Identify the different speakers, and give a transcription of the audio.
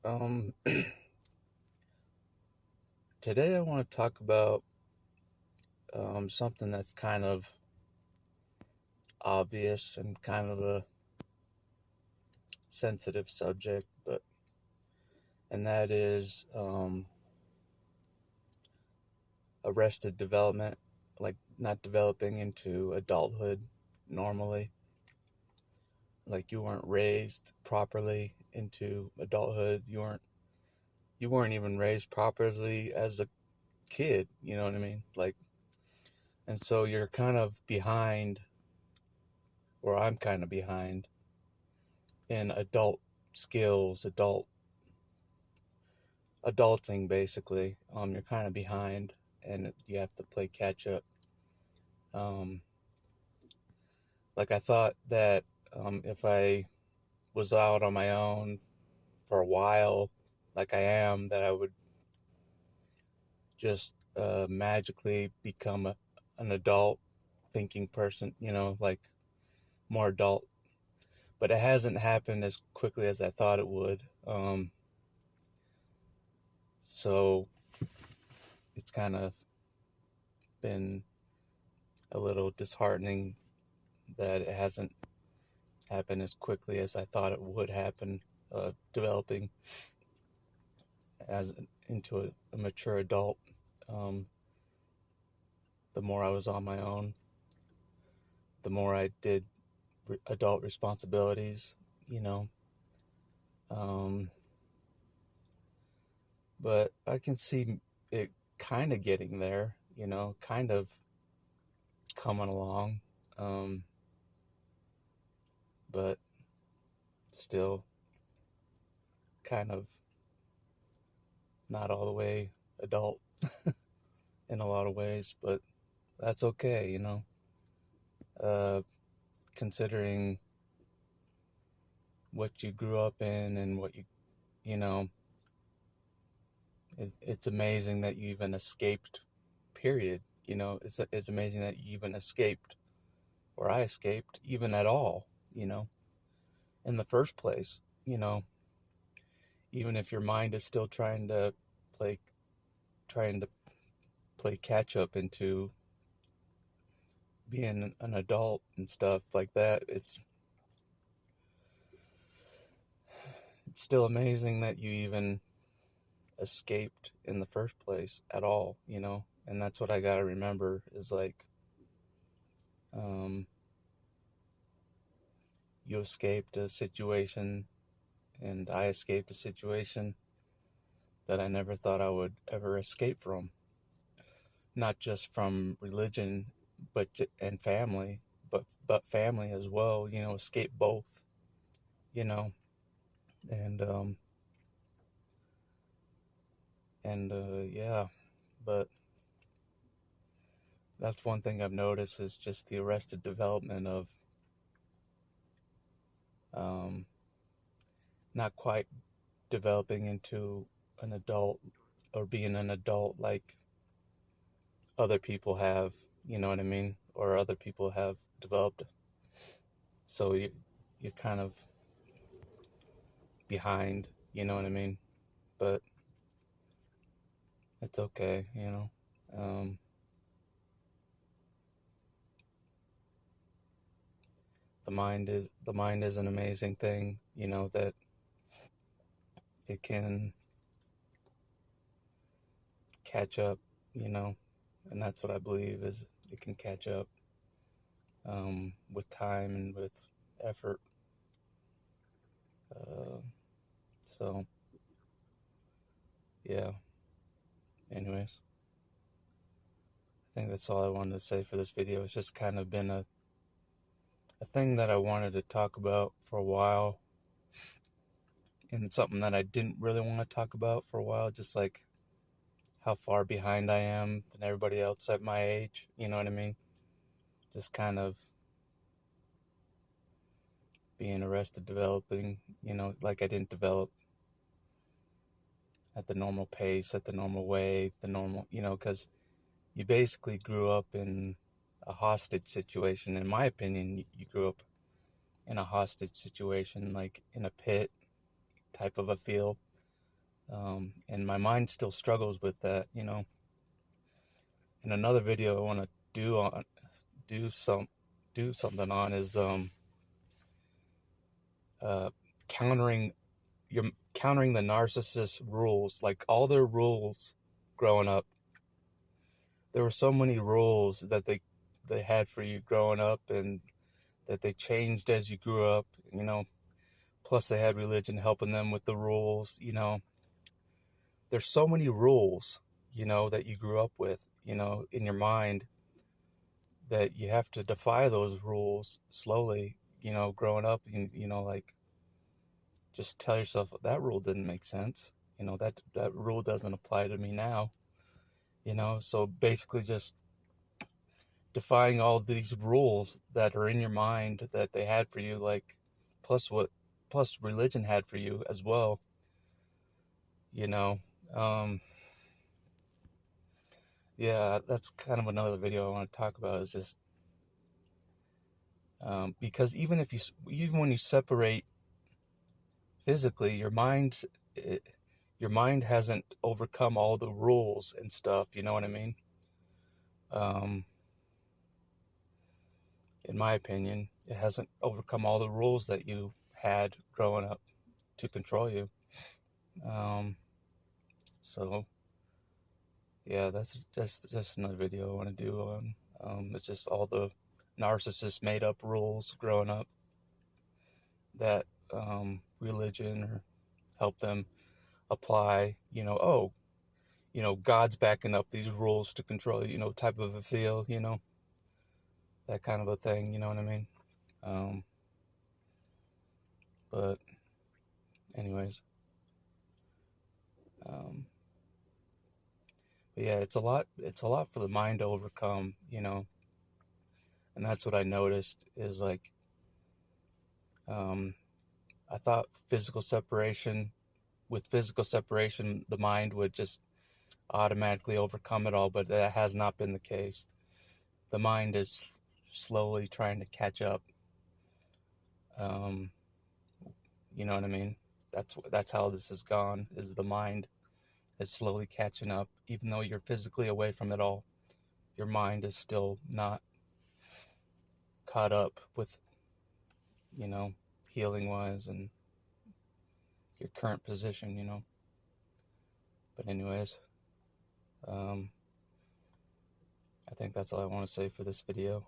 Speaker 1: Um, Today I want to talk about something that's kind of obvious and kind of a sensitive subject, and that is arrested development, like not developing into adulthood normally, like you weren't raised properly into adulthood. You weren't even raised properly as a kid. You know what I mean? Like, and so you're kind of behind, or I'm kind of behind in adult skills, adulting basically. You're kind of behind, and you have to play catch up. Um, like I thought that if I was out on my own for a while, like I am, that I would just magically become an adult thinking person, like more adult. But it hasn't happened as quickly as I thought it would. So it's kind of been a little disheartening that it hasn't happened as quickly as I thought it would happen, developing as into a mature adult. Um, the more I was on my own, the more I did adult responsibilities, you know. Um, but I can see it kind of getting there, kind of coming along, um, but still kind of not all the way adult in a lot of ways, but that's okay. Uh, Considering what you grew up in and what you know, it's amazing that you even escaped, period. It's amazing that you even escaped, or I escaped even at all, in the first place, you know, even if your mind is still play, trying to play catch up into being an adult and stuff like that. It's still amazing that you even escaped in the first place at all. And that's what I got to remember is like, um, you escaped a situation and I escaped a situation that I never thought I would ever escape from. Not just from religion, and family, but family as well. Escape both. You know, and yeah, but that's one thing I've noticed is just the arrested development of um, not quite developing into an adult or being an adult like other people have, you know what I mean? Or other people have developed. So you're kind of behind, you know what I mean? But it's okay. Um, the mind is an amazing thing, that it can catch up, you know, and that's what I believe is it can catch up with time and with effort. Uh, so yeah. Anyways, I think that's all I wanted to say for this video. It's just kind of been a thing that I wanted to talk about for a while, and it's something that I didn't really want to talk about for a while, just like how far behind I am than everybody else at my age, you know what I mean? Just kind of being arrested developing, like I didn't develop at the normal pace, at the normal way, because you basically grew up in a hostage situation. In my opinion, you grew up in a hostage situation, like in a pit type of a feel. And my mind still struggles with that, you know. And another video I want to do something on is uh, countering countering the narcissist rules, like all their rules growing up. There were so many rules that they had for you growing up, and that they changed as you grew up, you know. Plus they had religion helping them with the rules, you know. There's so many rules, you know, that you grew up with, you know, in your mind, that you have to defy those rules slowly, you know, growing up. You know, like, just tell yourself that rule didn't make sense, you know, that rule doesn't apply to me now, you know. So basically just defying all these rules that are in your mind that they had for you, like, plus religion had for you as well, you know. um yeah, that's kind of another video I want to talk about, is just because even when you separate physically, it, your mind hasn't overcome all the rules and stuff, you know what I mean. um in my opinion, it hasn't overcome all the rules that you had growing up to control you. So yeah, that's another video I want to do on. It's just all the narcissist made up rules growing up that religion or help them apply. You know, oh, you know, God's backing up these rules to control you, you know, type of a feel, you know, that kind of a thing. You know what I mean? Um, but anyways, um, but yeah, it's a lot. It's a lot for the mind to overcome, you know, and that's what I noticed is like, um, I thought with physical separation, the mind would just automatically overcome it all, but that has not been the case. The mind is slowly trying to catch up. Um, you know what I mean? That's how this has gone. Is the mind is slowly catching up, even though you're physically away from it all. Your mind is still not caught up with, you know, healing wise and your current position, you know. But anyways, I think that's all I want to say for this video.